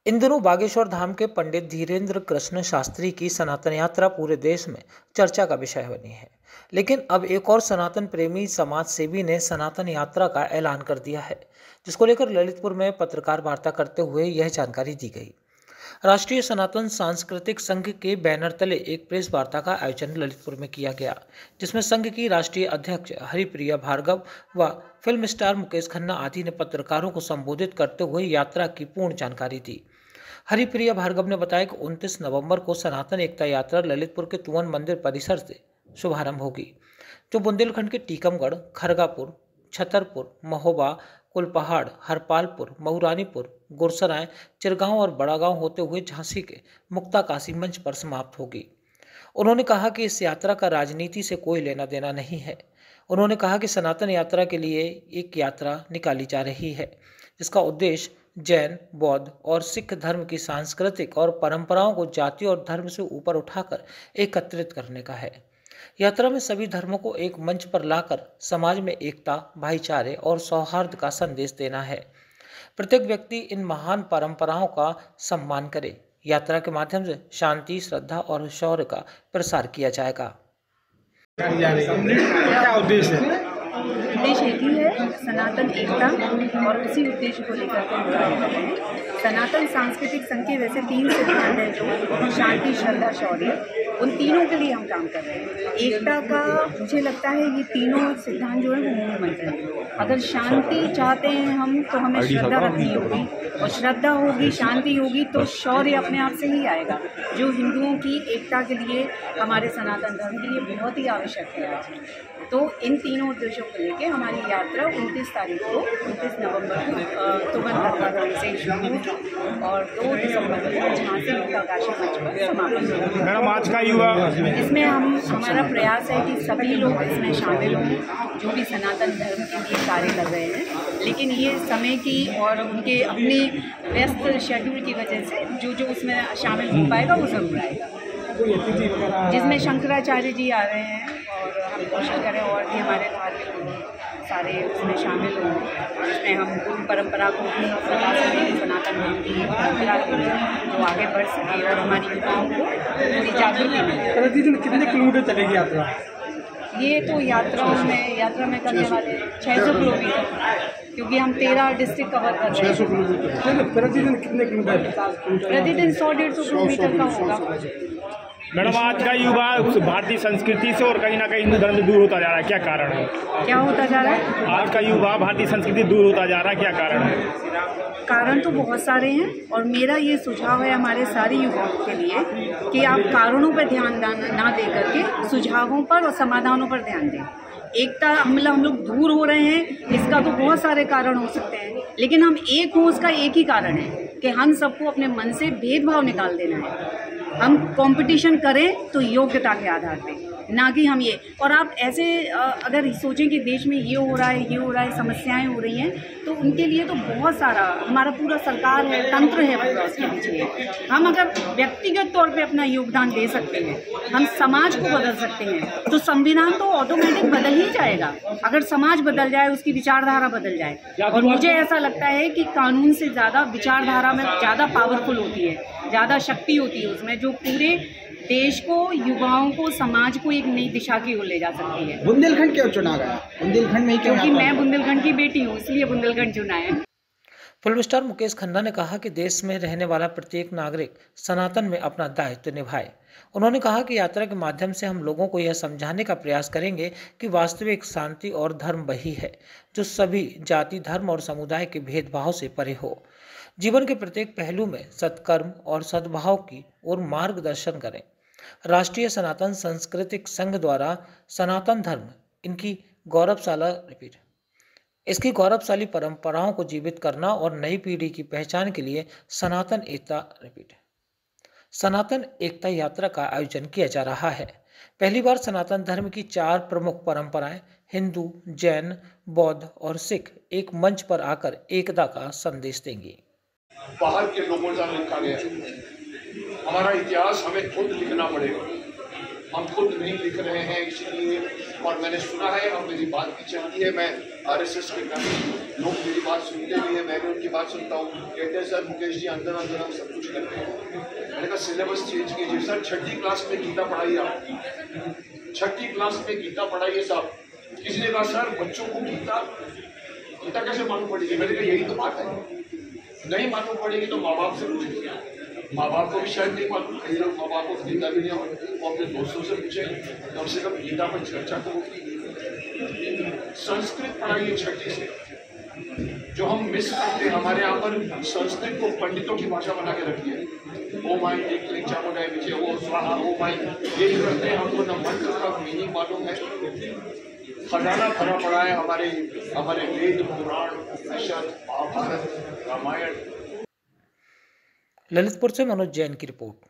इन दिनों बागेश्वर धाम के पंडित धीरेन्द्र कृष्ण शास्त्री की सनातन यात्रा पूरे देश में चर्चा का विषय बनी है। लेकिन अब एक और सनातन प्रेमी समाज सेवी ने सनातन यात्रा का ऐलान कर दिया है, जिसको लेकर ललितपुर में पत्रकार वार्ता करते हुए यह जानकारी दी गई। राष्ट्रीय सनातन सांस्कृतिक संघ के बैनर तले एक प्रेस वार्ता का आयोजन ललितपुर में किया गया, जिसमें संघ की राष्ट्रीय अध्यक्ष हरिप्रिया भार्गव व फिल्म स्टार मुकेश खन्ना आदि ने पत्रकारों को संबोधित करते हुए यात्रा की पूर्ण जानकारी दी। हरिप्रिया भार्गव ने बताया कि 29 नवंबर को सनातन एकता यात्रा ललितपुर के तुवन मंदिर परिसर से शुभारंभ होगी, जो बुंदेलखंड के टीकमगढ़, खरगापुर, छतरपुर, महोबा, कुलपहाड़, हरपालपुर, मऊरानीपुर, गुरसराय, चिरगांव और बड़ागांव होते हुए झांसी के मुक्ताकाशी मंच पर समाप्त होगी। उन्होंने कहा कि इस यात्रा का राजनीति से कोई लेना देना नहीं है। उन्होंने कहा कि सनातन यात्रा के लिए एक यात्रा निकाली जा रही है, जिसका उद्देश्य जैन, बौद्ध और सिख धर्म की सांस्कृतिक और परंपराओं को जाति और धर्म से ऊपर उठाकर एकत्रित करने का है। यात्रा में सभी धर्मों को एक मंच पर लाकर समाज में एकता, भाईचारे और सौहार्द का संदेश देना है। प्रत्येक व्यक्ति इन महान परंपराओं का सम्मान करे। यात्रा के माध्यम से शांति, श्रद्धा और शौर्य का प्रसार किया जाएगा। क्या उद्देश्य है? उद्देश्य एक ही है, सनातन एकता, और उसी उद्देश्य को लेकर के हम कार्य कर रहे हैं। सनातन सांस्कृतिक संघ के वैसे 3 सिद्धांत हैं, जो शांति, श्रद्धा, शौर्य, उन तीनों के लिए हम काम कर रहे हैं। एकता का मुझे लगता है ये तीनों सिद्धांत जो है वो मूल मंत्र है। अगर शांति चाहते हैं हम, तो हमें श्रद्धा रखनी होगी, और श्रद्धा होगी, शांति होगी, तो शौर्य अपने आप से ही आएगा, जो हिंदुओं की एकता के लिए, हमारे सनातन धर्म के लिए बहुत ही आवश्यक है आज। तो इन तीनों उद्देश्यों को लेकर हमारी यात्रा 29 तारीख को, 29 नवंबर को तुवन दरगाह से शुरू होगी और 2 दिसंबर को झांसी मुक्ताकाशी मंच पर समाप्त होगी। मैडम, आज का युवा इसमें हमारा प्रयास है कि सभी लोग इसमें शामिल हों, जो भी सनातन धर्म के लिए कार्य कर रहे हैं। लेकिन ये समय की और उनके अपने व्यस्त शेड्यूल की वजह से जो उसमें शामिल हो पाएगा वो जरूर आएगा, जिसमें शंकराचार्य जी आ रहे हैं, और हम कोशिश करें और भी हमारे धार्मिक गुरु सारे उसमें शामिल हों, जिसमें हम गुरु परंपरा को भी बता सकें, सनातन धर्म की परंपरा को जो आगे बढ़ सके और हमारी युवाओं को थोड़ी जागृति मिले। प्रतिदिन कितने किलोमीटर चलेगी यात्रा? ये तो यात्रा में करने वाले 600 किलोमीटर, क्योंकि हम 13 डिस्ट्रिक्ट कवर कर रहे हैं। 600 किलोमीटर प्रतिदिन कितने किलोमीटर? प्रतिदिन 100-150 किलोमीटर का होगा। मैडम, आज का युवा भारतीय संस्कृति से और कहीं ना कहीं हिंदू धर्म से दूर होता जा रहा है, क्या कारण है? क्या होता जा रहा है? आज का युवा भारतीय संस्कृति दूर होता जा रहा है, क्या कारण है? कारण तो बहुत सारे हैं, और मेरा ये सुझाव है हमारे सारे युवाओं के लिए कि आप कारणों पर ध्यान ना दे करके सुझावों पर और समाधानों पर ध्यान दें। एकता हम लोग दूर हो रहे हैं, इसका तो बहुत सारे कारण हो सकते हैं, लेकिन हम एक हों उसका एक ही कारण है कि हम सबको अपने मन से भेदभाव निकाल देना है। हम कंपटीशन करें तो योग्यता के आधार पे, ना कि हम ये। और आप ऐसे अगर सोचें कि देश में ये हो रहा है, समस्याएं हो रही हैं, तो उनके लिए तो बहुत सारा हमारा पूरा सरकार है, तंत्र है, मतलब उसके पीछे। हम अगर व्यक्तिगत तौर पे अपना योगदान दे सकते हैं, हम समाज को बदल सकते हैं, तो संविधान तो ऑटोमेटिक बदल ही जाएगा। अगर समाज बदल जाए, उसकी विचारधारा बदल जाए। और मुझे ऐसा लगता है कि कानून से ज़्यादा विचारधारा में ज़्यादा पावरफुल होती है, ज़्यादा शक्ति होती है उसमें, जो पूरे देश को, युवाओं को, समाज को एक नई दिशा की ओर ले जा सकती है। बुंदेलखंड क्यों चुना गया? बुंदेलखंड में क्यों? क्योंकि मैं बुंदेलखंड की बेटी हूँ, इसलिए बुंदेलखंड चुना है। फिल्म स्टार मुकेश खन्ना ने कहा कि देश में रहने वाला प्रत्येक नागरिक सनातन में अपना दायित्व निभाए। उन्होंने कहा कि यात्रा के माध्यम से हम लोगों को यह समझाने का प्रयास करेंगे कि वास्तविक शांति और धर्म वही है जो सभी जाति, धर्म और समुदाय के भेदभाव से परे हो। जीवन के प्रत्येक पहलू में सत्कर्म और सद्भाव की ओर मार्गदर्शन करें। राष्ट्रीय सनातन सांस्कृतिक संघ द्वारा सनातन धर्म इसकी गौरवशाली परंपराओं को जीवित करना और नई पीढ़ी की पहचान के लिए सनातन एकता यात्रा का आयोजन किया जा रहा है। पहली बार सनातन धर्म की 4 प्रमुख परंपराएं हिंदू, जैन, बौद्ध और सिख एक मंच पर आकर एकता का संदेश देंगी। बाहर के लोगों से लिखा गया, हमारा इतिहास हमें खुद लिखना पड़ेगा। हम खुद नहीं लिख रहे हैं इसीलिए, और मैंने सुना है और मेरी बात भी चलती है, मैं आरएसएस के काफी लोग मेरी बात सुनते भी हैं, मैं भी उनकी बात सुनता हूँ, कहते हैं सर मुकेश जी अंदर अंदर हम सब कुछ करते हैं। मैंने कहा सिलेबस चेंज कीजिए सर, 6ठी क्लास में गीता पढ़ाइए आप, 6ठी क्लास में गीता पढ़ाइए साहब। किसी ने कहा सर बच्चों को गीता कैसे मालूम पड़ेगी, मैंने कहा यही तो बात है, नहीं मालूम पड़ेगी तो माँ बाप से पूछेंगे, माँ बाप को भी शायद नहीं मालूम, कई लोग माँ बाप को गीता भी नहीं हो, वो अपने दोस्तों से पूछेंगे, कम से कम गीता पर चर्चा तो होगी। संस्कृत पढ़ाइए 6ठी से, जो हम मिस करते हैं, हमारे यहाँ पर संस्कृत को पंडितों की भाषा बना के रखी है, ओ माई एक क्लिक चामुंडाई विजय, ओ स्वाहा, ओ माई, यही करते हैं, हमको न मंत्र का मीनिंग मालूम है, खजाना भरा पड़ा है हमारे वेद, पुराण, उपनिषद, महाभारत, रामायण। ललितपुर से मनोज जैन की रिपोर्ट।